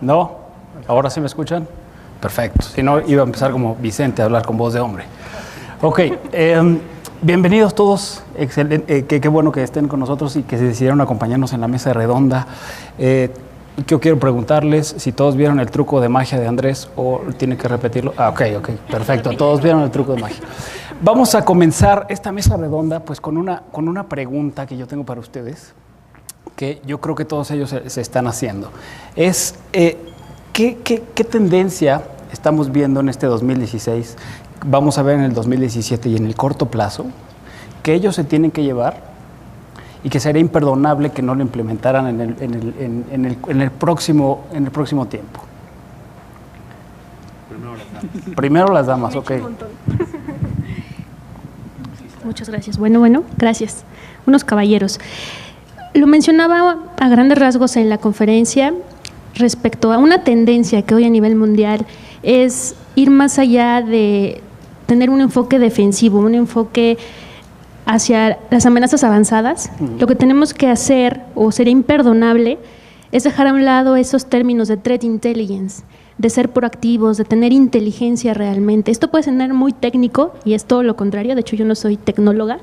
¿No? ¿Ahora sí me escuchan? Perfecto. Si no, iba a empezar como Vicente a hablar con voz de hombre. Ok. Bienvenidos todos. Qué bueno que estén con nosotros y que se decidieron acompañarnos en la mesa redonda. Yo quiero preguntarles si todos vieron el truco de magia de Andrés o tienen que repetirlo. Ok, perfecto. Todos vieron el truco de magia. Vamos a comenzar esta mesa redonda pues con una pregunta que yo tengo para ustedes, que yo creo que todos ellos se están haciendo. Es, ¿qué tendencia estamos viendo en este 2016? Vamos a ver en el 2017 y en el corto plazo, que ellos se tienen que llevar y que sería imperdonable que no lo implementaran en el próximo tiempo. Primero las damas, ok. Muchas gracias. Bueno, gracias. Unos caballeros. Lo mencionaba a grandes rasgos en la conferencia respecto a una tendencia que hoy a nivel mundial es ir más allá de tener un enfoque defensivo, un enfoque hacia las amenazas avanzadas. Lo que tenemos que hacer, o sería imperdonable, es dejar a un lado esos términos de threat intelligence, de ser proactivos, de tener inteligencia realmente. Esto puede sonar muy técnico y es todo lo contrario, de hecho yo no soy tecnóloga.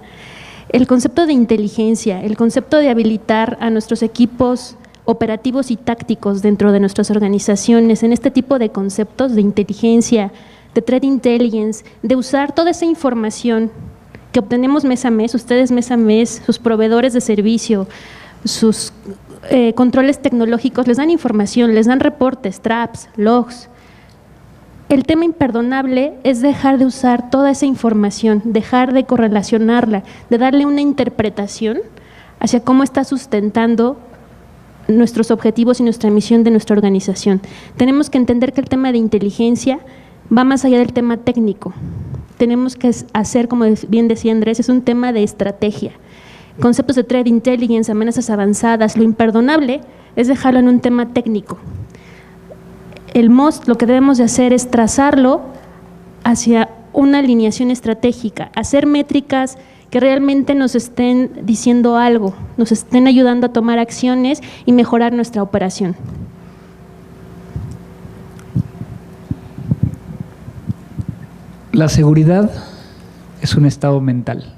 El concepto de inteligencia, el concepto de habilitar a nuestros equipos operativos y tácticos dentro de nuestras organizaciones en este tipo de conceptos de inteligencia, de threat intelligence, de usar toda esa información que obtenemos mes a mes, ustedes mes a mes, sus proveedores de servicio, sus controles tecnológicos, les dan información, les dan reportes, traps, logs. El tema imperdonable es dejar de usar toda esa información, dejar de correlacionarla, de darle una interpretación hacia cómo está sustentando nuestros objetivos y nuestra misión de nuestra organización. Tenemos que entender que el tema de inteligencia va más allá del tema técnico. Tenemos que hacer, como bien decía Andrés, es un tema de estrategia. Conceptos de threat intelligence, amenazas avanzadas, lo imperdonable es dejarlo en un tema técnico. El MOST, lo que debemos de hacer es trazarlo hacia una alineación estratégica, hacer métricas que realmente nos estén diciendo algo, nos estén ayudando a tomar acciones y mejorar nuestra operación. La seguridad es un estado mental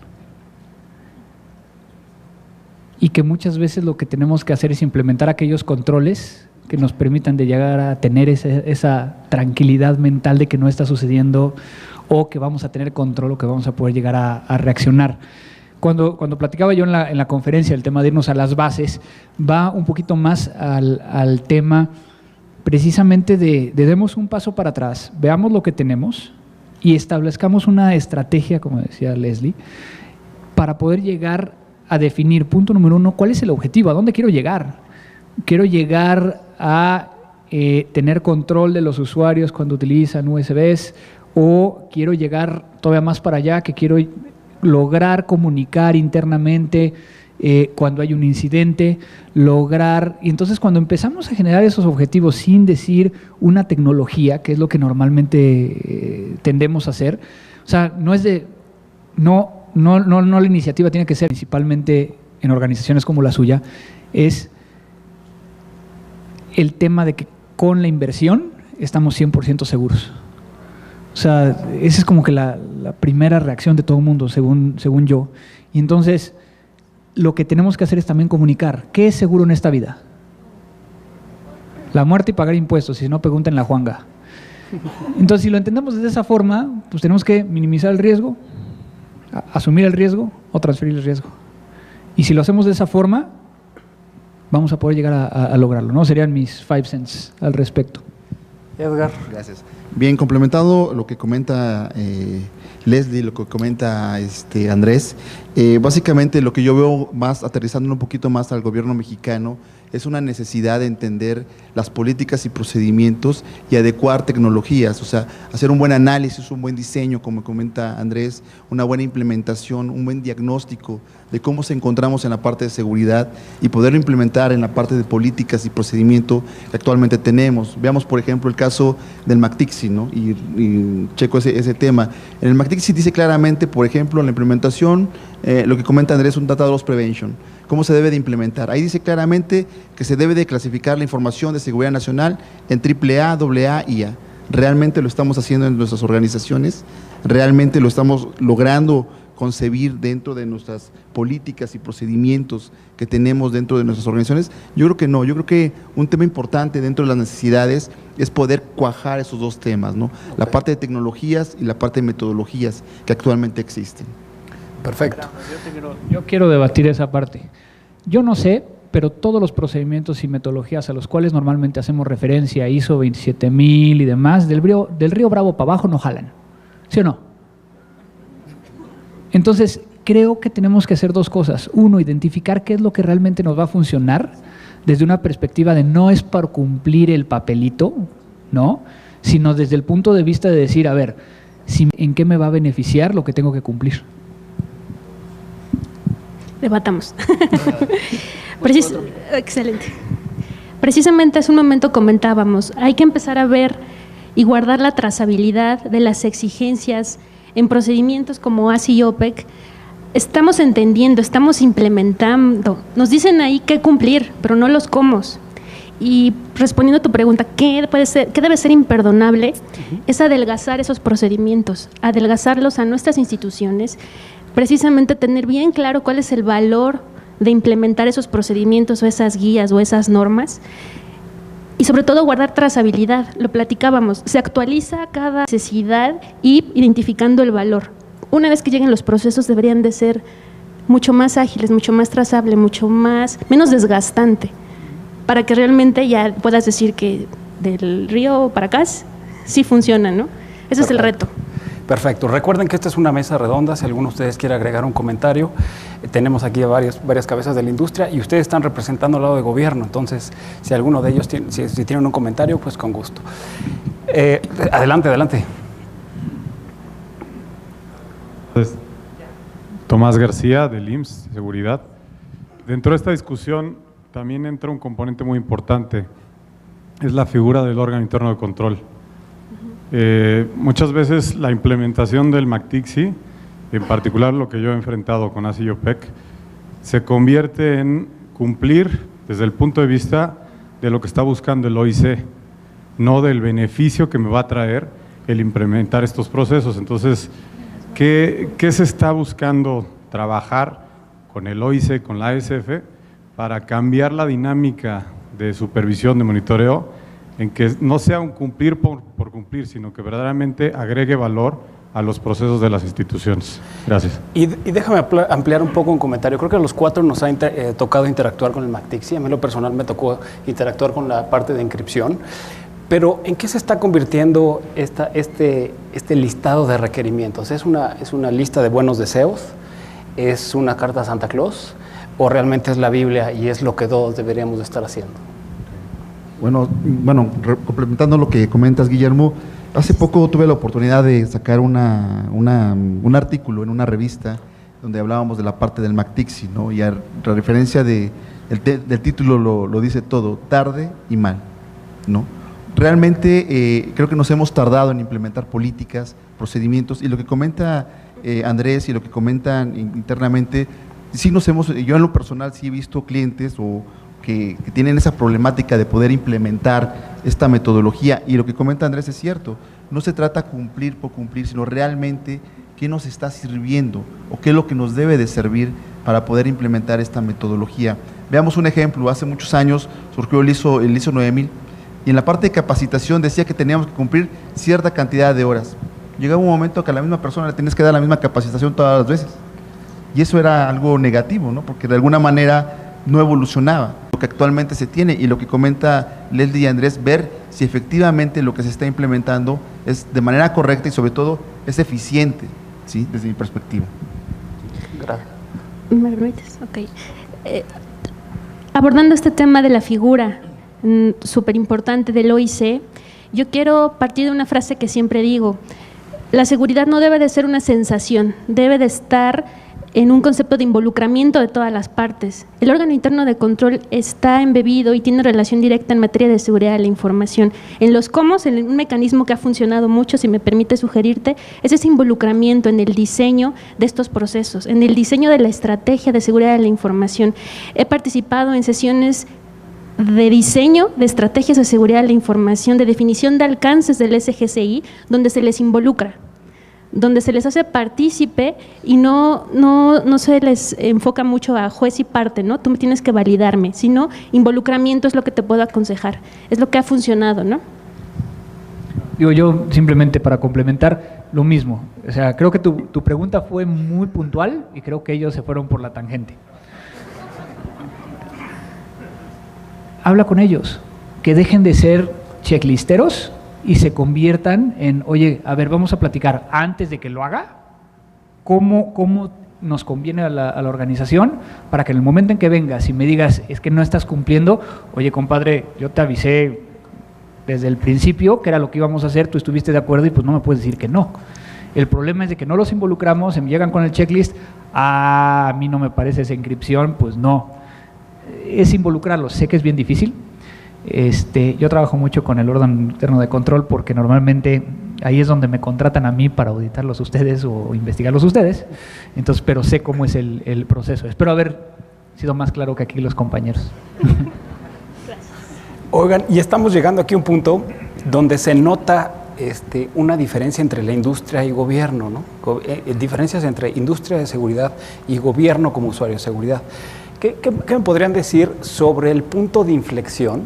y que muchas veces lo que tenemos que hacer es implementar aquellos controles que nos permitan de llegar a tener esa tranquilidad mental de que no está sucediendo o que vamos a tener control o que vamos a poder llegar a reaccionar. Cuando platicaba yo en la conferencia el tema de irnos a las bases, va un poquito más al tema precisamente de demos un paso para atrás, veamos lo que tenemos y establezcamos una estrategia, como decía Leslie, para poder llegar a definir, punto número 1, cuál es el objetivo, a dónde quiero llegar. Quiero llegar a tener control de los usuarios cuando utilizan USBs, o quiero llegar todavía más para allá, que quiero lograr comunicar internamente cuando hay un incidente, y entonces cuando empezamos a generar esos objetivos sin decir una tecnología, que es lo que normalmente tendemos a hacer, o sea, no la iniciativa tiene que ser, principalmente en organizaciones como la suya, es el tema de que con la inversión estamos 100% seguros. O sea, esa es como que la primera reacción de todo el mundo, según yo. Y entonces, lo que tenemos que hacer es también comunicar. ¿Qué es seguro en esta vida? La muerte y pagar impuestos, si no, pregúntenle a Juanga. Entonces, si lo entendemos de esa forma, pues tenemos que minimizar el riesgo, asumir el riesgo o transferir el riesgo. Y si lo hacemos de esa forma, vamos a poder llegar a lograrlo, ¿no? Serían mis 5 cents al respecto. Edgar. Gracias. Bien, complementado lo que comenta Leslie, lo que comenta Andrés, Básicamente lo que yo veo más, aterrizando un poquito más al gobierno mexicano, es una necesidad de entender las políticas y procedimientos y adecuar tecnologías, o sea, hacer un buen análisis, un buen diseño, como comenta Andrés, una buena implementación, un buen diagnóstico de cómo se encontramos en la parte de seguridad y poderlo implementar en la parte de políticas y procedimiento que actualmente tenemos. Veamos, por ejemplo, el caso del MACTICSI, ¿no? Y checo ese tema. En el MACTICSI dice claramente, por ejemplo, en la implementación, lo que comenta Andrés, un data loss prevention, cómo se debe de implementar. Ahí dice claramente que se debe de clasificar la información de seguridad nacional en AAA, AA y A. ¿Realmente lo estamos haciendo en nuestras organizaciones? ¿Realmente lo estamos logrando concebir dentro de nuestras políticas y procedimientos que tenemos dentro de nuestras organizaciones? Yo creo que no. Yo creo que un tema importante dentro de las necesidades es poder cuajar esos dos temas, ¿no? La parte de tecnologías y la parte de metodologías que actualmente existen. Perfecto. Yo quiero debatir esa parte. Yo no sé, pero todos los procedimientos y metodologías a los cuales normalmente hacemos referencia, ISO 27000 y demás, del río Bravo para abajo no jalan. ¿Sí o no? Entonces, creo que tenemos que hacer dos cosas. Uno, identificar qué es lo que realmente nos va a funcionar desde una perspectiva de no es para cumplir el papelito, ¿no? Sino desde el punto de vista de decir, a ver, ¿en qué me va a beneficiar lo que tengo que cumplir? Debatamos. Excelente. Precisamente hace un momento comentábamos, hay que empezar a ver y guardar la trazabilidad de las exigencias en procedimientos como ASI y OPEC. Estamos entendiendo, estamos implementando, nos dicen ahí qué cumplir, pero no los cómo. Y respondiendo a tu pregunta, ¿qué debe ser imperdonable? Es adelgazar esos procedimientos, adelgazarlos a nuestras instituciones, precisamente tener bien claro cuál es el valor de implementar esos procedimientos o esas guías o esas normas y sobre todo guardar trazabilidad. Lo platicábamos, se actualiza cada necesidad y identificando el valor. Una vez que lleguen los procesos deberían de ser mucho más ágiles, mucho más trazables, menos desgastante, para que realmente ya puedas decir que del río para acá sí funciona, ¿no? Ese es el reto. Perfecto. Recuerden que esta es una mesa redonda. Si alguno de ustedes quiere agregar un comentario, tenemos aquí a varias cabezas de la industria y ustedes están representando al lado de gobierno. Entonces, si alguno de ellos si tienen un comentario, pues con gusto. Adelante, adelante. Tomás García, del IMSS, Seguridad. Dentro de esta discusión también entra un componente muy importante, es la figura del órgano interno de control. Muchas veces la implementación del MACTICSI, en particular lo que yo he enfrentado con ASI y OPEC, se convierte en cumplir desde el punto de vista de lo que está buscando el OIC, no del beneficio que me va a traer el implementar estos procesos. Entonces, ¿qué se está buscando trabajar con el OIC, con la ASF, para cambiar la dinámica de supervisión, de monitoreo, en que no sea un cumplir por cumplir, sino que verdaderamente agregue valor a los procesos de las instituciones? Gracias. Y déjame ampliar un poco un comentario. Creo que a los cuatro nos ha tocado interactuar con el MACTICSI. A mí en lo personal me tocó interactuar con la parte de encripción. Pero ¿en qué se está convirtiendo este listado de requerimientos? ¿Es una lista de buenos deseos? ¿Es una carta a Santa Claus? ¿O realmente es la Biblia y es lo que todos deberíamos de estar haciendo? Bueno, complementando lo que comentas, Guillermo, hace poco tuve la oportunidad de sacar un artículo en una revista donde hablábamos de la parte del MACTICSI, ¿no? Y a referencia del título lo dice todo, tarde y mal, ¿no? Realmente creo que nos hemos tardado en implementar políticas, procedimientos, y lo que comenta Andrés y lo que comentan internamente, sí yo en lo personal sí he visto clientes que tienen esa problemática de poder implementar esta metodología, y lo que comenta Andrés es cierto, no se trata cumplir por cumplir, sino realmente qué nos está sirviendo o qué es lo que nos debe de servir para poder implementar esta metodología. Veamos un ejemplo, hace muchos años surgió el ISO 9000 y en la parte de capacitación decía que teníamos que cumplir cierta cantidad de horas. Llegaba un momento que a la misma persona le tienes que dar la misma capacitación todas las veces y eso era algo negativo, ¿no? Porque de alguna manera no evolucionaba lo que actualmente se tiene, y lo que comenta Leslie y Andrés, ver si efectivamente lo que se está implementando es de manera correcta y sobre todo es eficiente, ¿sí? Desde mi perspectiva. ¿Me permites? Ok. Abordando este tema de la figura súper importante del OIC, yo quiero partir de una frase que siempre digo: la seguridad no debe de ser una sensación, debe de estar en un concepto de involucramiento de todas las partes. El órgano interno de control está embebido y tiene relación directa en materia de seguridad de la información. En los cómo, en un mecanismo que ha funcionado mucho, si me permite sugerirte, es ese involucramiento en el diseño de estos procesos, en el diseño de la estrategia de seguridad de la información. He participado en sesiones de diseño de estrategias de seguridad de la información, de definición de alcances del SGCI, donde se les involucra, donde se les hace partícipe y no se les enfoca mucho a juez y parte, ¿no? Tú me tienes que validarme, sino involucramiento es lo que te puedo aconsejar, es lo que ha funcionado, ¿no? Digo, yo simplemente para complementar lo mismo, o sea, creo que tu pregunta fue muy puntual y creo que ellos se fueron por la tangente. Habla con ellos, que dejen de ser checklisteros y se conviertan en, oye, a ver, vamos a platicar antes de que lo haga, cómo nos conviene a la organización, para que en el momento en que vengas y me digas, es que no estás cumpliendo, oye, compadre, yo te avisé desde el principio que era lo que íbamos a hacer, tú estuviste de acuerdo y pues no me puedes decir que no. El problema es de que no los involucramos, se me llegan con el checklist, a mí no me parece esa inscripción, pues no. Es involucrarlos, sé que es bien difícil. Yo trabajo mucho con el órgano interno de control porque normalmente ahí es donde me contratan a mí para auditarlos ustedes o investigarlos ustedes, entonces, pero sé cómo es el proceso. Espero haber sido más claro que aquí los compañeros. Oigan, y estamos llegando aquí a un punto donde se nota una diferencia entre la industria y gobierno, ¿no? Diferencias entre industria de seguridad y gobierno como usuario de seguridad. ¿Qué me podrían decir sobre el punto de inflexión?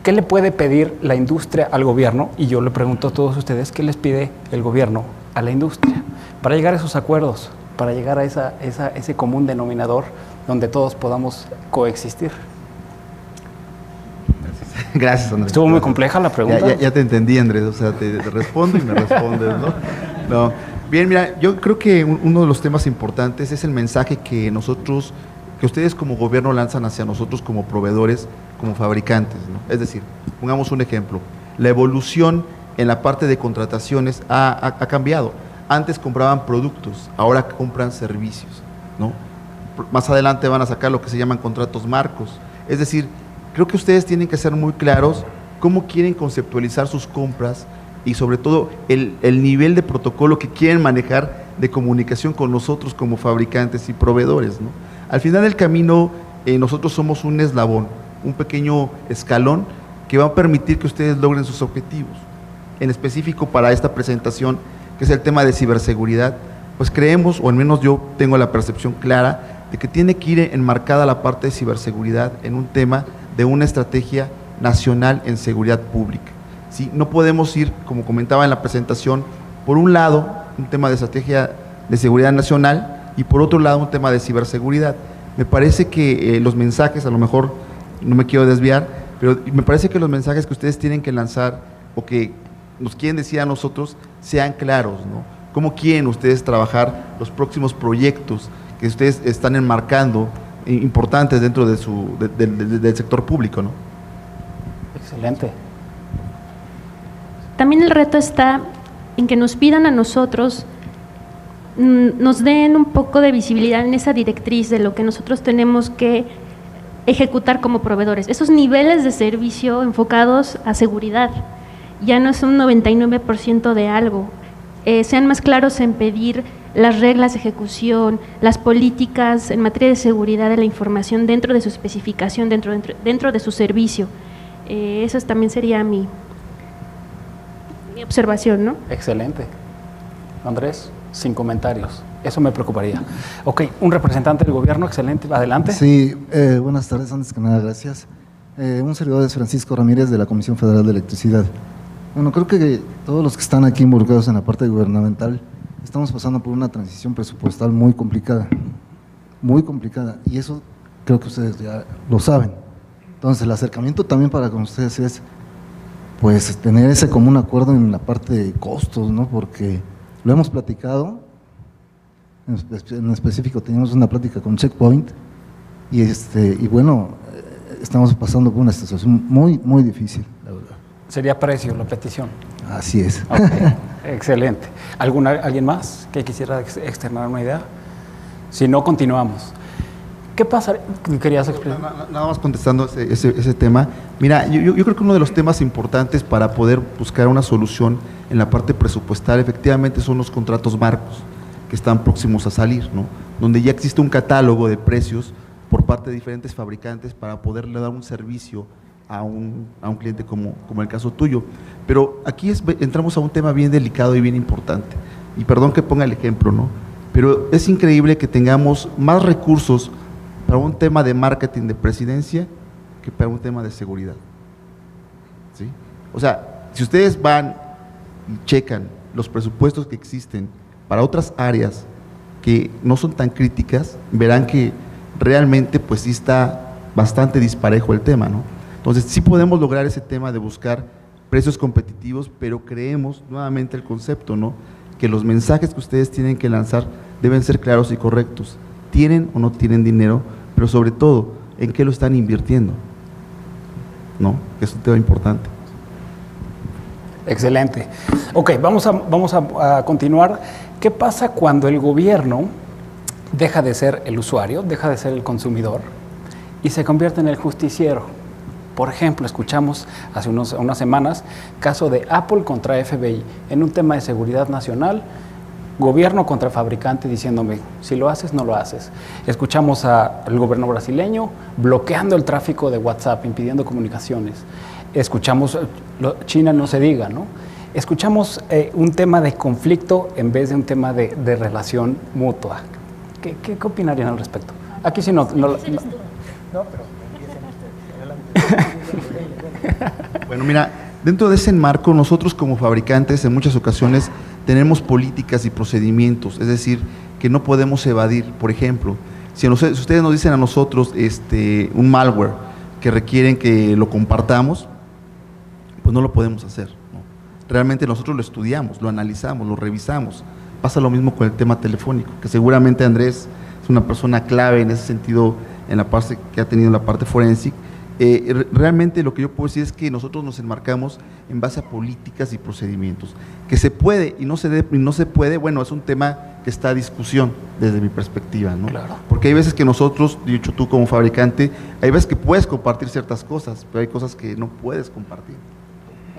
¿Qué le puede pedir la industria al gobierno? Y yo le pregunto a todos ustedes, ¿qué les pide el gobierno a la industria? Para llegar a esos acuerdos, para llegar a ese común denominador donde todos podamos coexistir. Gracias, Andrés. Estuvo muy compleja la pregunta. Ya te entendí, Andrés. O sea, te respondo y me respondes, ¿no? No. Bien, mira, yo creo que uno de los temas importantes es el mensaje que ustedes como gobierno lanzan hacia nosotros como proveedores, como fabricantes, ¿no? Es decir, pongamos un ejemplo, la evolución en la parte de contrataciones ha cambiado. Antes compraban productos, ahora compran servicios, ¿no? Más adelante van a sacar lo que se llaman contratos marcos. Es decir, creo que ustedes tienen que ser muy claros cómo quieren conceptualizar sus compras y sobre todo el nivel de protocolo que quieren manejar de comunicación con nosotros como fabricantes y proveedores, ¿no? Al final del camino, nosotros somos un eslabón, un pequeño escalón que va a permitir que ustedes logren sus objetivos. En específico para esta presentación, que es el tema de ciberseguridad, pues creemos, o al menos yo tengo la percepción clara, de que tiene que ir enmarcada la parte de ciberseguridad en un tema de una estrategia nacional en seguridad pública. ¿Sí? No podemos ir, como comentaba en la presentación, por un lado, un tema de estrategia de seguridad nacional, y por otro lado un tema de ciberseguridad. Me parece que los mensajes, a lo mejor no me quiero desviar, pero me parece que los mensajes que ustedes tienen que lanzar o que nos quieren decir a nosotros sean claros, ¿no? ¿Cómo quieren ustedes trabajar los próximos proyectos que ustedes están enmarcando importantes dentro del sector público, ¿no? Excelente. También el reto está en que nos pidan a nosotros, nos den un poco de visibilidad en esa directriz de lo que nosotros tenemos que ejecutar como proveedores. Esos niveles de servicio enfocados a seguridad, ya no es un 99% de algo. Sean más claros en pedir las reglas de ejecución, las políticas en materia de seguridad de la información dentro de su especificación, dentro de su servicio. Eso también sería mi observación, ¿no? Excelente. Andrés, sin comentarios. Eso me preocuparía. Ok, un representante del gobierno, excelente. Adelante. Sí, buenas tardes. Antes que nada, gracias. Un servidor es Francisco Ramírez de la Comisión Federal de Electricidad. Bueno, creo que todos los que están aquí involucrados en la parte gubernamental estamos pasando por una transición presupuestal muy complicada, y eso creo que ustedes ya lo saben. Entonces, el acercamiento también para con ustedes es, pues, tener ese común acuerdo en la parte de costos, ¿no? Porque lo hemos platicado, en específico teníamos una plática con Checkpoint y bueno, estamos pasando por una situación muy, muy difícil, la verdad. Sería precio la petición. Así es. Okay. Excelente. ¿Alguien más que quisiera externar una idea? Si no, continuamos. ¿Qué pasa? ¿Querías explicar? Nada más contestando ese tema. Mira, yo creo que uno de los temas importantes para poder buscar una solución en la parte presupuestal efectivamente son los contratos marcos que están próximos a salir, ¿no? Donde ya existe un catálogo de precios por parte de diferentes fabricantes para poderle dar un servicio a un cliente como el caso tuyo. Pero aquí entramos a un tema bien delicado y bien importante. Y perdón que ponga el ejemplo, ¿no? Pero es increíble que tengamos más recursos para un tema de marketing de presidencia que para un tema de seguridad. ¿Sí? O sea, si ustedes van y checan los presupuestos que existen para otras áreas que no son tan críticas, verán que realmente pues sí está bastante disparejo el tema, ¿no? Entonces sí podemos lograr ese tema de buscar precios competitivos, pero creemos nuevamente el concepto, ¿no? Que los mensajes que ustedes tienen que lanzar deben ser claros y correctos. ¿Tienen o no tienen dinero? Pero sobre todo, ¿en qué lo están invirtiendo? ¿No? Que es un tema importante. Excelente. Ok, vamos a continuar. ¿Qué pasa cuando el gobierno deja de ser el usuario, deja de ser el consumidor y se convierte en el justiciero? Por ejemplo, escuchamos hace unas semanas caso de Apple contra FBI en un tema de seguridad nacional, gobierno contra fabricante diciéndome, si lo haces, no lo haces. Escuchamos al gobierno brasileño bloqueando el tráfico de WhatsApp, impidiendo comunicaciones. Escuchamos, China no se diga, ¿no? Escuchamos un tema de conflicto en vez de un tema de relación mutua. ¿Qué opinarían al respecto? Aquí sí no pero Bueno, mira, dentro de ese marco, nosotros como fabricantes en muchas ocasiones tenemos políticas y procedimientos, es decir, que no podemos evadir. Por ejemplo, si ustedes nos dicen a nosotros un malware que requieren que lo compartamos, pues no lo podemos hacer, ¿no? Realmente nosotros lo estudiamos, lo analizamos, lo revisamos. Pasa lo mismo con el tema telefónico, que seguramente Andrés es una persona clave en ese sentido, en la parte que ha tenido la parte forense. Realmente lo que yo puedo decir es que nosotros nos enmarcamos en base a políticas y procedimientos. Que se puede y no se puede, bueno, es un tema que está a discusión desde mi perspectiva, ¿no? Claro. Porque hay veces que nosotros, dicho tú como fabricante, hay veces que puedes compartir ciertas cosas, pero hay cosas que no puedes compartir.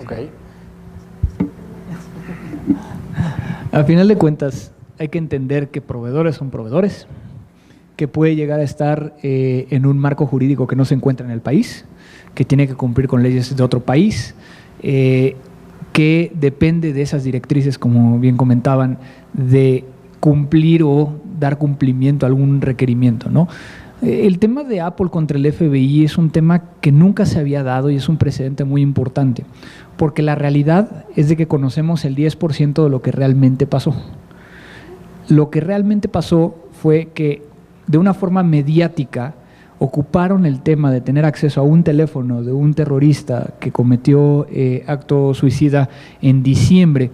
Ok. Al final de cuentas, hay que entender que proveedores son proveedores, que puede llegar a estar en un marco jurídico que no se encuentra en el país, que tiene que cumplir con leyes de otro país, que depende de esas directrices, como bien comentaban, de cumplir o dar cumplimiento a algún requerimiento, ¿no? El tema de Apple contra el FBI es un tema que nunca se había dado y es un precedente muy importante, porque la realidad es de que conocemos el 10% de lo que realmente pasó. Lo que realmente pasó fue que de una forma mediática ocuparon el tema de tener acceso a un teléfono de un terrorista que cometió acto suicida en diciembre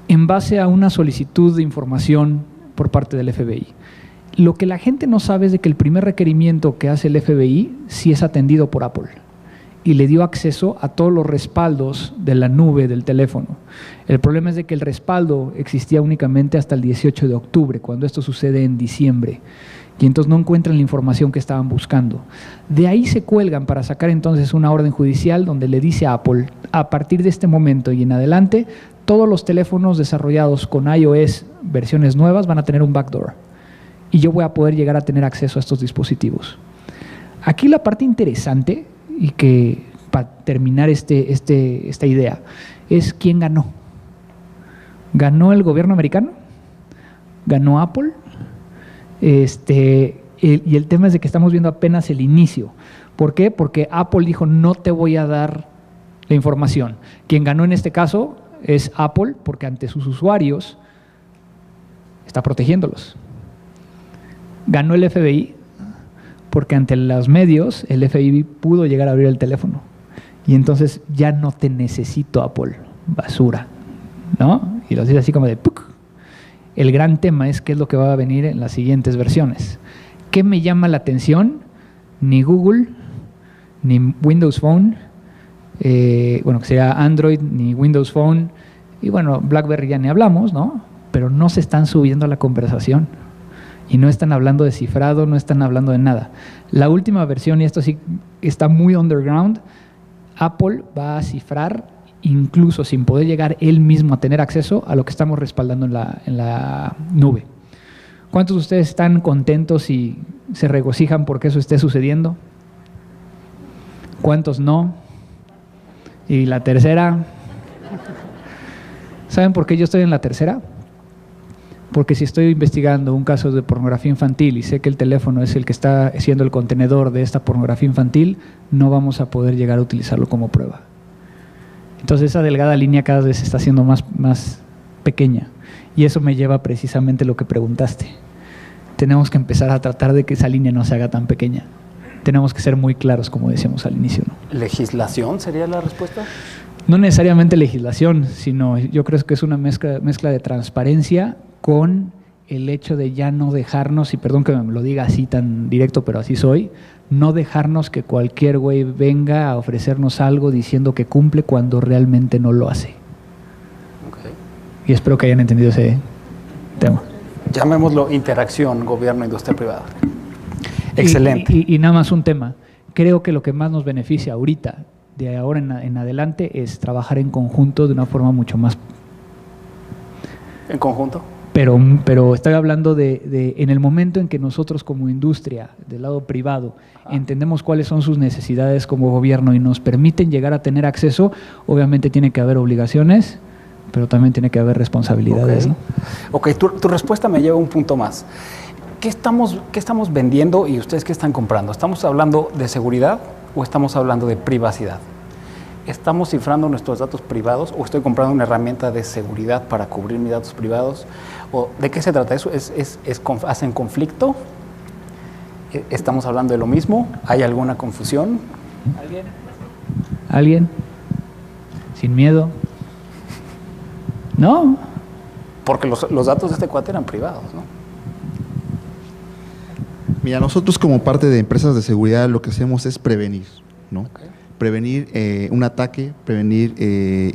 en base a una solicitud de información por parte del FBI. Lo que la gente no sabe es de que el primer requerimiento que hace el FBI sí es atendido por Apple y le dio acceso a todos los respaldos de la nube del teléfono. El problema es de que el respaldo existía únicamente hasta el 18 de octubre, cuando esto sucede en diciembre. Y entonces no encuentran la información que estaban buscando. De ahí se cuelgan para sacar entonces una orden judicial donde le dice a Apple, a partir de este momento y en adelante, todos los teléfonos desarrollados con iOS versiones nuevas van a tener un backdoor. Y yo voy a poder llegar a tener acceso a estos dispositivos. Aquí la parte interesante, y que para terminar esta idea, es quién ganó. ¿Ganó el gobierno americano? ¿Ganó Apple? Y el tema es de que estamos viendo apenas el inicio. ¿Por qué? Porque Apple dijo, no te voy a dar la información. Quien ganó en este caso es Apple, porque ante sus usuarios está protegiéndolos. Ganó el FBI, porque ante los medios el FBI pudo llegar a abrir el teléfono. Y entonces ya no te necesito, Apple, basura, ¿no? Y lo dice así como de ¡puc! El gran tema es qué es lo que va a venir en las siguientes versiones. ¿Qué me llama la atención? Ni Google, ni Windows Phone, que sería Android, ni Windows Phone, y bueno, BlackBerry ya ni hablamos, ¿no? Pero no se están subiendo a la conversación y no están hablando de cifrado, no están hablando de nada. La última versión, y esto sí está muy underground, Apple va a cifrar incluso sin poder llegar él mismo a tener acceso a lo que estamos respaldando en la nube. ¿Cuántos de ustedes están contentos y se regocijan porque eso esté sucediendo? ¿Cuántos no? Y la tercera, ¿saben por qué yo estoy en la tercera? Porque si estoy investigando un caso de pornografía infantil y sé que el teléfono es el que está siendo el contenedor de esta pornografía infantil, no vamos a poder llegar a utilizarlo como prueba. Entonces esa delgada línea cada vez se está haciendo más pequeña, y eso me lleva precisamente a lo que preguntaste. Tenemos que empezar a tratar de que esa línea no se haga tan pequeña. Tenemos que ser muy claros, como decíamos al inicio, ¿no? ¿Legislación sería la respuesta? No necesariamente legislación, sino yo creo que es una mezcla de transparencia con el hecho de ya no dejarnos, y perdón que me lo diga así tan directo, pero así soy, no dejarnos que cualquier güey venga a ofrecernos algo diciendo que cumple cuando realmente no lo hace. Okay. Y espero que hayan entendido ese tema. Llamémoslo interacción gobierno-industria privada. Excelente. Y nada más un tema. Creo que lo que más nos beneficia ahorita, de ahora en adelante, es trabajar en conjunto de una forma mucho más... ¿En conjunto? Pero estoy hablando de en el momento en que nosotros como industria, del lado privado, entendemos cuáles son sus necesidades como gobierno y nos permiten llegar a tener acceso, obviamente tiene que haber obligaciones, pero también tiene que haber responsabilidades. Okay. ¿No? Ok, tu respuesta me lleva a un punto más. ¿Qué estamos vendiendo y ustedes qué están comprando? ¿Estamos hablando de seguridad o estamos hablando de privacidad? ¿Estamos cifrando nuestros datos privados o estoy comprando una herramienta de seguridad para cubrir mis datos privados? ¿O de qué se trata eso? ¿Hacen conflicto? ¿Estamos hablando de lo mismo? ¿Hay alguna confusión? ¿Alguien? ¿Sin miedo? No. Porque los datos de este cuate eran privados, ¿no? Mira, nosotros como parte de empresas de seguridad lo que hacemos es prevenir, ¿no? Okay. Prevenir un ataque, prevenir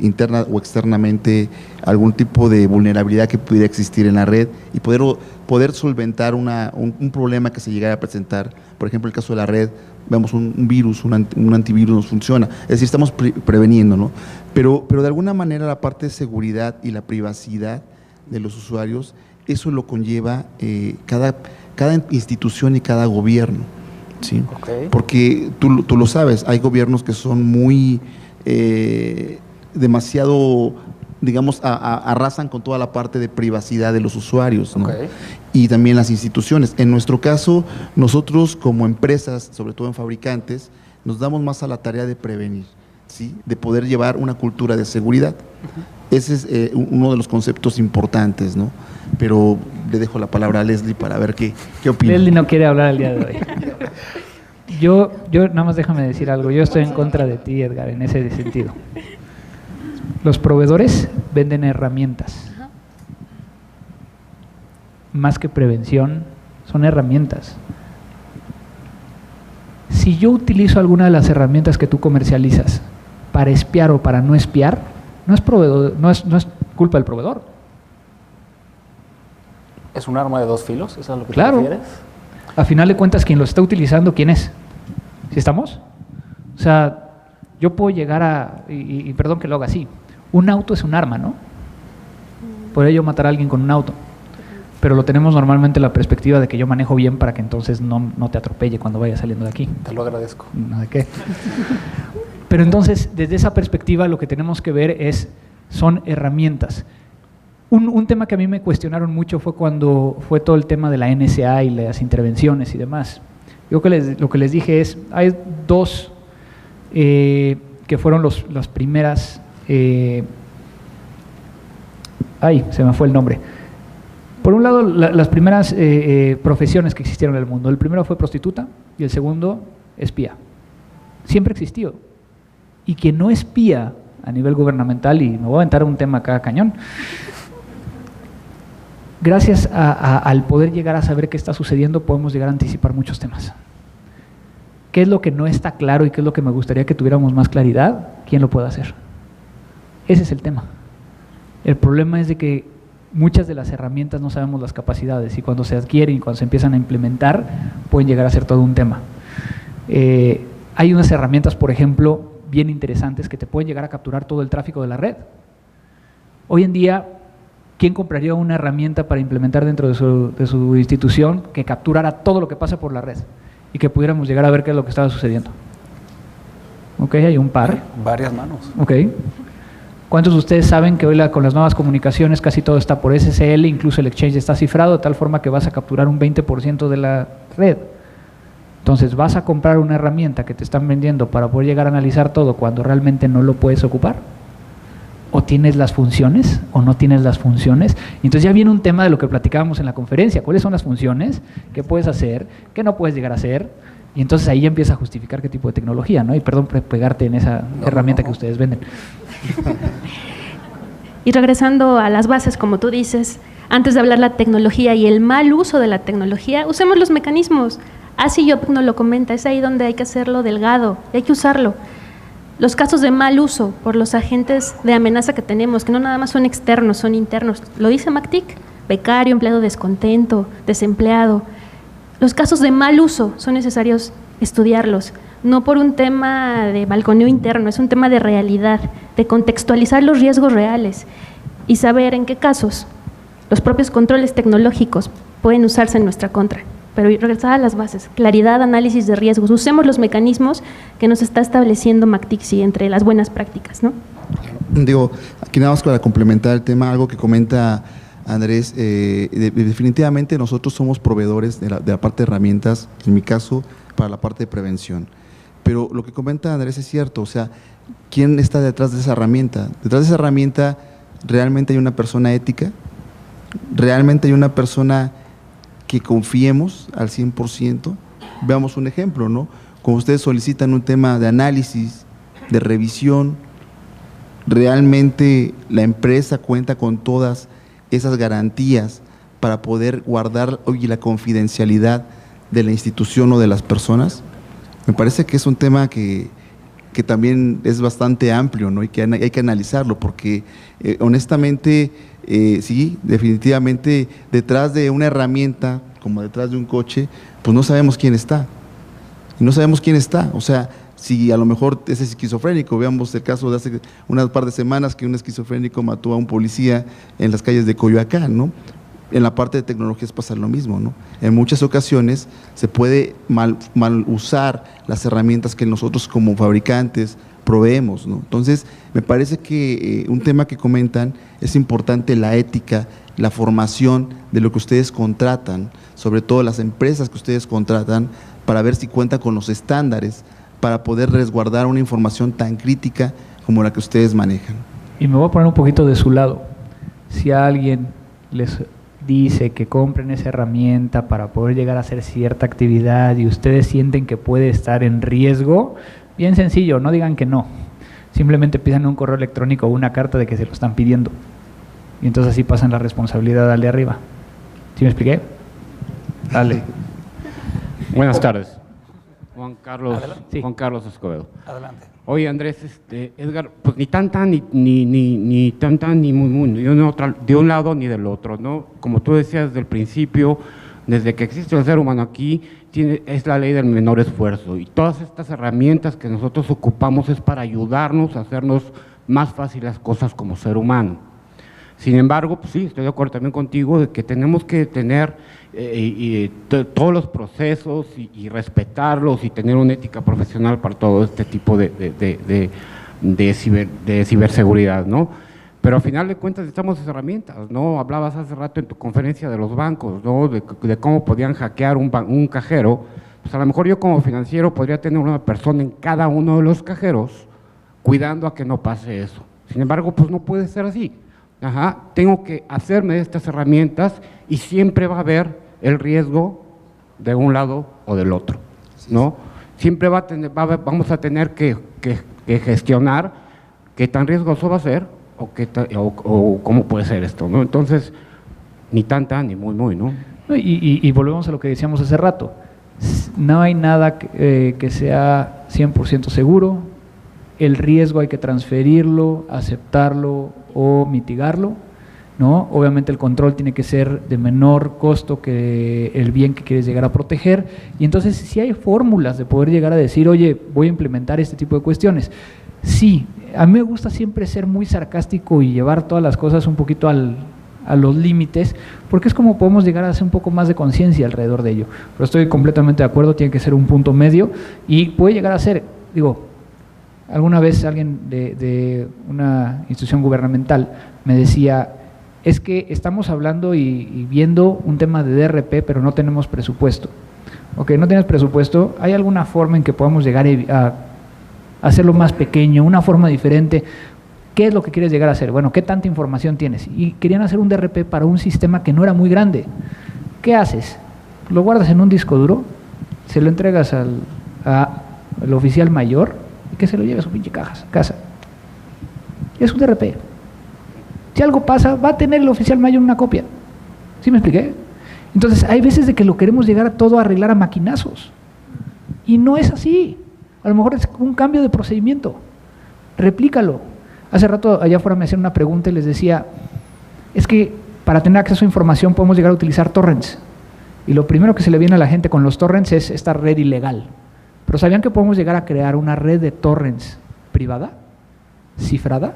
interna o externamente algún tipo de vulnerabilidad que pudiera existir en la red y poder solventar un problema que se llegara a presentar. Por ejemplo, el caso de la red, vemos un virus, un antivirus nos funciona. Es decir, estamos preveniendo, ¿no? Pero de alguna manera la parte de seguridad y la privacidad de los usuarios, eso lo conlleva cada institución y cada gobierno. ¿Sí? Okay. Porque tú lo sabes, hay gobiernos que son muy demasiado, digamos, arrasan con toda la parte de privacidad de los usuarios, ¿no? Okay. Y también las instituciones. En nuestro caso, nosotros como empresas, sobre todo en fabricantes, nos damos más a la tarea de prevenir, ¿sí? De poder llevar una cultura de seguridad. Ese es uno de los conceptos importantes, ¿no? Pero le dejo la palabra a Leslie para ver qué opina. Leslie no quiere hablar el día de hoy. Yo nada más déjame decir algo. Yo estoy en contra de ti, Edgar, en ese sentido. Los proveedores venden herramientas. Más que prevención, son herramientas. Si yo utilizo alguna de las herramientas que tú comercializas para espiar o para no espiar, no es culpa del proveedor. ¿Es un arma de dos filos? ¿Eso es a lo que claro. te refieres? A final de cuentas, quien lo está utilizando, ¿quién es? ¿Sí estamos? O sea, yo puedo llegar y perdón que lo haga así, un auto es un arma, ¿no? Podría yo matar a alguien con un auto, pero lo tenemos normalmente la perspectiva de que yo manejo bien para que entonces no te atropelle cuando vaya saliendo de aquí. Te lo agradezco. No, ¿de qué? Pero entonces, desde esa perspectiva, lo que tenemos que ver son herramientas. Un tema que a mí me cuestionaron mucho fue cuando fue todo el tema de la NSA y las intervenciones y demás. Yo lo que les dije es, hay dos que fueron las primeras, se me fue el nombre. Por un lado, las primeras profesiones que existieron en el mundo. El primero fue prostituta y el segundo, espía. Siempre existió. Y quien no espía a nivel gubernamental, y me voy a aventar un tema acá cañón, gracias al poder llegar a saber qué está sucediendo, podemos llegar a anticipar muchos temas. ¿Qué es lo que no está claro y qué es lo que me gustaría que tuviéramos más claridad? ¿Quién lo puede hacer? Ese es el tema. El problema es de que muchas de las herramientas no sabemos las capacidades, y cuando se adquieren y cuando se empiezan a implementar pueden llegar a ser todo un tema. Hay unas herramientas, por ejemplo, bien interesantes que te pueden llegar a capturar todo el tráfico de la red. Hoy en día, ¿quién compraría una herramienta para implementar dentro de su institución que capturara todo lo que pasa por la red y que pudiéramos llegar a ver qué es lo que estaba sucediendo? Ok, hay un par. Varias manos. Ok. ¿Cuántos de ustedes saben que hoy con las nuevas comunicaciones casi todo está por SSL, incluso el exchange está cifrado de tal forma que vas a capturar un 20% de la red? Entonces, ¿vas a comprar una herramienta que te están vendiendo para poder llegar a analizar todo cuando realmente no lo puedes ocupar? ¿O tienes las funciones o no tienes las funciones? Y entonces ya viene un tema de lo que platicábamos en la conferencia. ¿Cuáles son las funciones? ¿Qué puedes hacer? ¿Qué no puedes llegar a hacer? Y entonces ahí ya empieza a justificar qué tipo de tecnología, ¿no? Y perdón por pegarte en esa herramienta que ustedes venden. Y regresando a las bases, como tú dices, antes de hablar la tecnología y el mal uso de la tecnología, usemos los mecanismos. Así yo no lo comenta, es ahí donde hay que hacerlo delgado, y hay que usarlo. Los casos de mal uso por los agentes de amenaza que tenemos, que no nada más son externos, son internos, lo dice McTIC, becario, empleado descontento, desempleado. Los casos de mal uso son necesarios estudiarlos, no por un tema de balconeo interno, es un tema de realidad, de contextualizar los riesgos reales y saber en qué casos los propios controles tecnológicos pueden usarse en nuestra contra. Pero regresar a las bases, claridad, análisis de riesgos, usemos los mecanismos que nos está estableciendo McTIC entre las buenas prácticas, ¿no? Digo, aquí nada más para complementar el tema, algo que comenta Andrés, definitivamente nosotros somos proveedores de la parte de herramientas, en mi caso, para la parte de prevención. Pero lo que comenta Andrés es cierto, o sea, ¿quién está detrás de esa herramienta? Detrás de esa herramienta, ¿realmente hay una persona ética? ¿Realmente hay una persona que confiemos al 100%? Veamos un ejemplo, ¿no? Como ustedes solicitan un tema de análisis, de revisión, ¿realmente la empresa cuenta con todas esas garantías para poder guardar hoy la confidencialidad de la institución o de las personas? Me parece que es un tema que también es bastante amplio, ¿no? Y que hay que analizarlo porque honestamente, sí, definitivamente detrás de una herramienta, como detrás de un coche, pues no sabemos quién está. Y no sabemos quién está. O sea, si a lo mejor es esquizofrénico, veamos el caso de hace unas par de semanas que un esquizofrénico mató a un policía en las calles de Coyoacán, ¿no? En la parte de tecnologías pasa lo mismo, ¿no? En muchas ocasiones se puede mal usar las herramientas que nosotros como fabricantes proveemos, ¿no? Entonces, me parece que un tema que comentan es importante la ética, la formación de lo que ustedes contratan, sobre todo las empresas que ustedes contratan, para ver si cuentan con los estándares para poder resguardar una información tan crítica como la que ustedes manejan. Y me voy a poner un poquito de su lado. Si alguien les dice que compren esa herramienta para poder llegar a hacer cierta actividad y ustedes sienten que puede estar en riesgo, bien sencillo, no digan que no. Simplemente pidan un correo electrónico o una carta de que se lo están pidiendo. Y entonces así pasan la responsabilidad al de arriba. ¿Sí me expliqué? Dale. Buenas tardes. Juan Sí. Carlos Escobedo. Adelante. Oye, Andrés, Edgar, pues ni tan ni tan ni muy, de un lado ni del otro, ¿no? Como tú decías desde el principio, desde que existe el ser humano aquí, es la ley del menor esfuerzo. Y todas estas herramientas que nosotros ocupamos es para ayudarnos a hacernos más fáciles las cosas como ser humano. Sin embargo, pues sí, estoy de acuerdo también contigo de que tenemos que tener todos los procesos y respetarlos y tener una ética profesional para todo este tipo de ciberseguridad, ¿no? Pero al final de cuentas necesitamos esas herramientas, ¿no? Hablabas hace rato en tu conferencia de los bancos, ¿no? De cómo podían hackear un cajero. Pues a lo mejor yo como financiero podría tener una persona en cada uno de los cajeros cuidando a que no pase eso. Sin embargo, pues no puede ser así. Tengo que hacerme de estas herramientas y siempre va a haber el riesgo de un lado o del otro, ¿no? Siempre vamos a tener que gestionar qué tan riesgoso va a ser o cómo puede ser esto, ¿no? Entonces, ni tan, ni muy, ¿no? Y volvemos a lo que decíamos hace rato. No hay nada que sea 100% seguro. El riesgo hay que transferirlo, aceptarlo o mitigarlo, ¿no? Obviamente el control tiene que ser de menor costo que el bien que quieres llegar a proteger. Y entonces si hay fórmulas de poder llegar a decir, oye, voy a implementar este tipo de cuestiones. Sí, a mí me gusta siempre ser muy sarcástico y llevar todas las cosas un poquito a los límites, porque es como podemos llegar a hacer un poco más de conciencia alrededor de ello. Pero estoy completamente de acuerdo, tiene que ser un punto medio y puede llegar a ser, digo, alguna vez alguien de una institución gubernamental me decía, es que estamos hablando y viendo un tema de DRP, pero no tenemos presupuesto. Ok, no tienes presupuesto, ¿hay alguna forma en que podamos llegar a hacerlo más pequeño, una forma diferente? ¿Qué es lo que quieres llegar a hacer? Bueno, ¿qué tanta información tienes? Y querían hacer un DRP para un sistema que no era muy grande. ¿Qué haces? Lo guardas en un disco duro, se lo entregas al oficial mayor y que se lo lleve a su pinche casa. Es un DRP. Si algo pasa, va a tener el oficial mayor una copia. ¿Sí me expliqué? Entonces, hay veces de que lo queremos llegar a todo a arreglar a maquinazos. Y no es así. A lo mejor es un cambio de procedimiento. Replícalo. Hace rato allá afuera me hacían una pregunta y les decía, es que para tener acceso a información podemos llegar a utilizar torrents. Y lo primero que se le viene a la gente con los torrents es esta red ilegal. Pero ¿sabían que podemos llegar a crear una red de torrents privada, cifrada,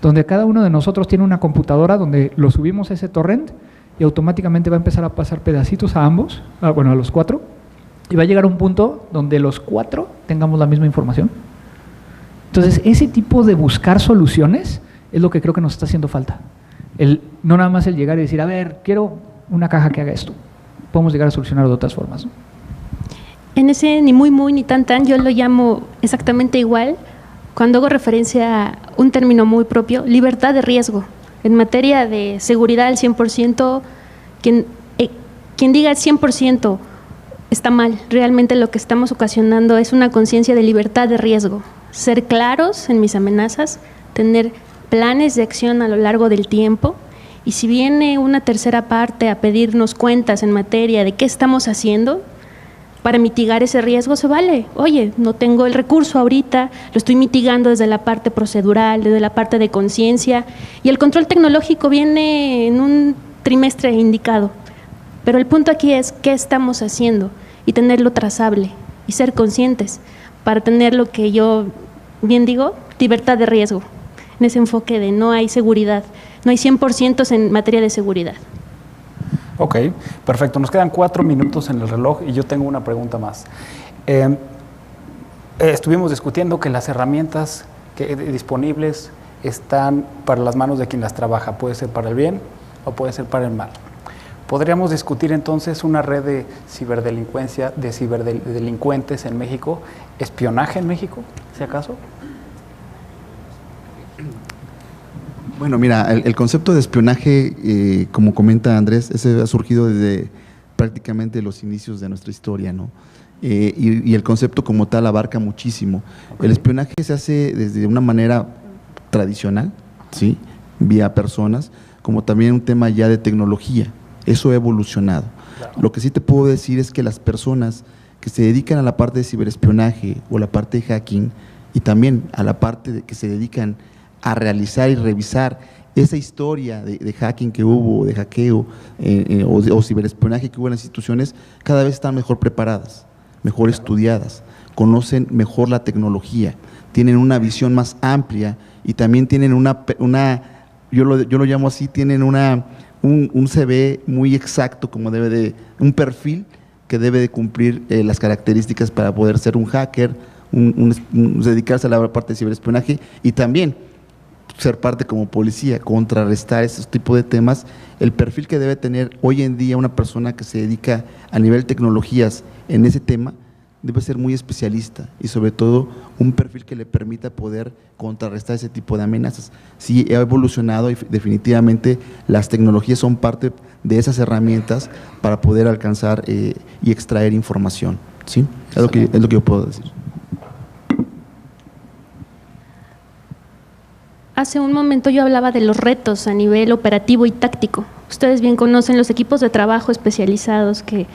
donde cada uno de nosotros tiene una computadora donde lo subimos a ese torrent y automáticamente va a empezar a pasar pedacitos a ambos, a los 4, y va a llegar a un punto donde los 4 tengamos la misma información? Entonces, ese tipo de buscar soluciones es lo que creo que nos está haciendo falta. No nada más el llegar y decir, a ver, quiero una caja que haga esto. Podemos llegar a solucionarlo de otras formas, ¿no? En ese ni muy ni tan, yo lo llamo exactamente igual cuando hago referencia a un término muy propio, libertad de riesgo. En materia de seguridad al 100%, quien diga al 100% está mal. Realmente lo que estamos ocasionando es una conciencia de libertad de riesgo. Ser claros en mis amenazas, tener planes de acción a lo largo del tiempo, y si viene una tercera parte a pedirnos cuentas en materia de qué estamos haciendo para mitigar ese riesgo, se vale. Oye, no tengo el recurso ahorita, lo estoy mitigando desde la parte procedural, desde la parte de conciencia, y el control tecnológico viene en un trimestre indicado. Pero el punto aquí es qué estamos haciendo y tenerlo trazable y ser conscientes para tener lo que yo bien digo, libertad de riesgo, en ese enfoque de no hay seguridad, no hay 100% en materia de seguridad. Ok, perfecto. Nos quedan 4 minutos en el reloj y yo tengo una pregunta más. Estuvimos discutiendo que las herramientas disponibles están para las manos de quien las trabaja. Puede ser para el bien o puede ser para el mal. ¿Podríamos discutir entonces una red de ciberdelincuencia, de ciberdelincuentes en México? ¿Espionaje en México, si acaso? Bueno, mira, el concepto de espionaje, como comenta Andrés, ese ha surgido desde prácticamente los inicios de nuestra historia, ¿no? Y el concepto como tal abarca muchísimo. Okay. El espionaje se hace desde una manera tradicional, ¿sí?, vía personas, como también un tema ya de tecnología. Eso ha evolucionado. Claro. Lo que sí te puedo decir es que las personas que se dedican a la parte de ciberespionaje o la parte de hacking, y también a la parte de que se dedican a realizar y revisar esa historia de hacking que hubo, de hackeo o ciberespionaje que hubo en las instituciones, cada vez están mejor preparadas, mejor estudiadas, conocen mejor la tecnología, tienen una visión más amplia y también tienen yo lo llamo así, tienen un CV muy exacto, como un perfil que debe de cumplir las características para poder ser un hacker, dedicarse a la parte de ciberespionaje y también ser parte como policía, contrarrestar esos tipos de temas. El perfil que debe tener hoy en día una persona que se dedica a nivel de tecnologías en ese tema debe ser muy especialista y sobre todo un perfil que le permita poder contrarrestar ese tipo de amenazas. Sí, ha evolucionado y definitivamente las tecnologías son parte de esas herramientas para poder alcanzar y extraer información, ¿sí? Es lo que yo puedo decir. Hace un momento yo hablaba de los retos a nivel operativo y táctico, ustedes bien conocen, los equipos de trabajo especializados que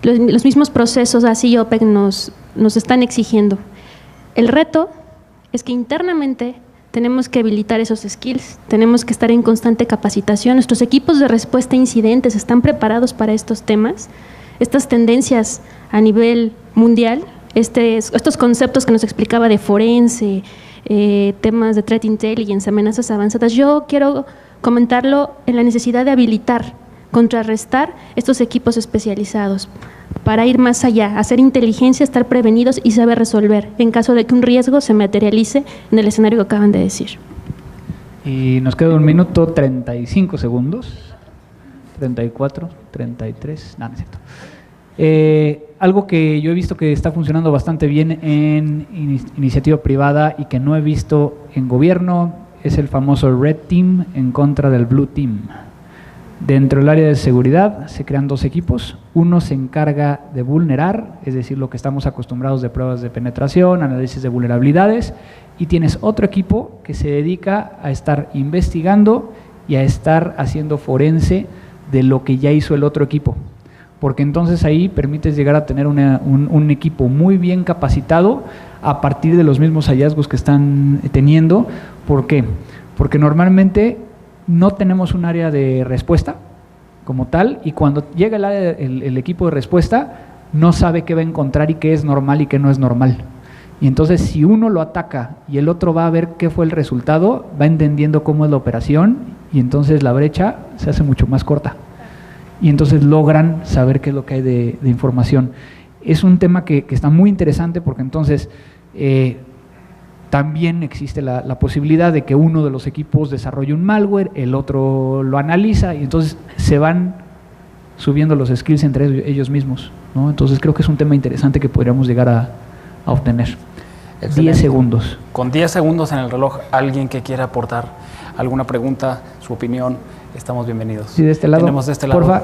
los mismos procesos así OPEC nos están exigiendo. El reto es que internamente tenemos que habilitar esos skills, tenemos que estar en constante capacitación. Nuestros equipos de respuesta a incidentes están preparados para estos temas, estas tendencias a nivel mundial, estos conceptos que nos explicaba de forense, temas de threat intelligence, amenazas avanzadas. Yo quiero comentarlo en la necesidad de habilitar, contrarrestar estos equipos especializados para ir más allá, hacer inteligencia, estar prevenidos y saber resolver en caso de que un riesgo se materialice en el escenario que acaban de decir. Y nos queda 1 minuto 35 segundos, 34, 33, no es cierto. Algo que yo he visto que está funcionando bastante bien en iniciativa privada y que no he visto en gobierno es el famoso Red Team en contra del Blue Team. Dentro del área de seguridad se crean 2 equipos, uno se encarga de vulnerar, es decir, lo que estamos acostumbrados de pruebas de penetración, análisis de vulnerabilidades, y tienes otro equipo que se dedica a estar investigando y a estar haciendo forense de lo que ya hizo el otro equipo, porque entonces ahí permites llegar a tener un equipo muy bien capacitado a partir de los mismos hallazgos que están teniendo. ¿Por qué? Porque normalmente no tenemos un área de respuesta como tal, y cuando llega el equipo de respuesta no sabe qué va a encontrar y qué es normal y qué no es normal. Y entonces si uno lo ataca y el otro va a ver qué fue el resultado, va entendiendo cómo es la operación y entonces la brecha se hace mucho más corta. Y entonces logran saber qué es lo que hay de información. Es un tema que está muy interesante porque entonces también existe la posibilidad de que uno de los equipos desarrolle un malware, el otro lo analiza y entonces se van subiendo los skills entre ellos mismos, ¿no? Entonces creo que es un tema interesante que podríamos llegar a obtener. Excelente. 10 segundos. Con 10 segundos en el reloj, alguien que quiera aportar alguna pregunta, su opinión, estamos bienvenidos. Sí, de este lado. Tenemos de este lado. Porfa,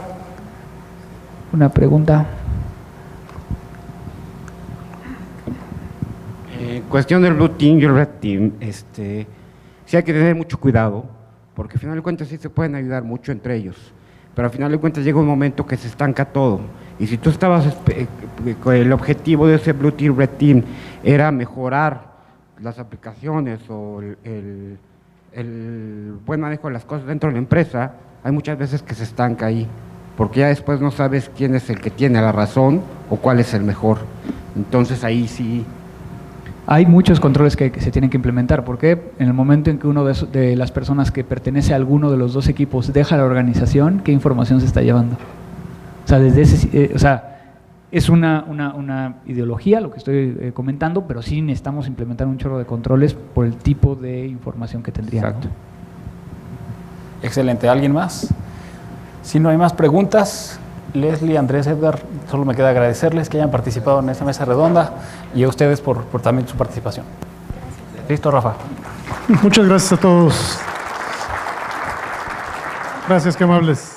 una pregunta. Cuestión del Blue Team y el Red Team, sí hay que tener mucho cuidado, porque al final de cuentas sí se pueden ayudar mucho entre ellos, pero al final de cuentas llega un momento que se estanca todo, y si tú estabas con el objetivo de ese Blue Team, Red Team, era mejorar las aplicaciones o el buen manejo de las cosas dentro de la empresa, hay muchas veces que se estanca ahí, porque ya después no sabes quién es el que tiene la razón o cuál es el mejor. Entonces ahí sí hay muchos controles que se tienen que implementar, porque en el momento en que uno de las personas que pertenece a alguno de los 2 equipos deja la organización, ¿qué información se está llevando? O sea, es una ideología lo que estoy comentando, pero sí necesitamos implementar un chorro de controles por el tipo de información que tendrían. Exacto. ¿No? Excelente. ¿Alguien más? Si no hay más preguntas, Leslie, Andrés, Edgar, solo me queda agradecerles que hayan participado en esta mesa redonda y a ustedes por también su participación. ¿Listo, Rafa? Muchas gracias a todos. Gracias, qué amables.